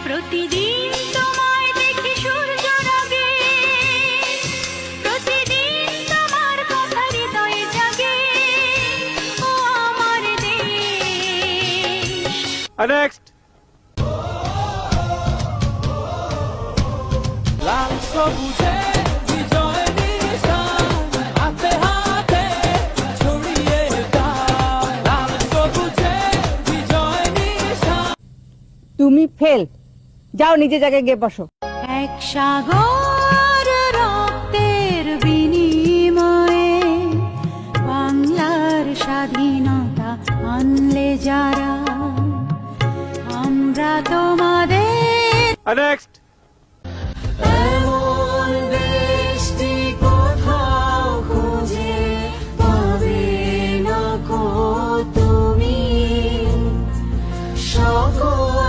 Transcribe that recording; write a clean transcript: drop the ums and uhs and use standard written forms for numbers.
প্রতিদিন তোমায় দেখি সূর্য রাগে, প্রতিদিন তোমার কথা হৃদয়ে জাগে, ও আমার দেশ। নেক্সট। লাল সবুজে বিজয় নিশান, হাতে হাতে ছড়িয়ে দাও। লাল সবুজে বিজয় নিশান। তুমি ফেল, যাও নিজে জায়গায় গিয়ে বসো। এক সাগর রক্তের বিনিময়ে বাংলার স্বাধীনতা আনলে যারা, আমরা তোমাদের নেক্সট।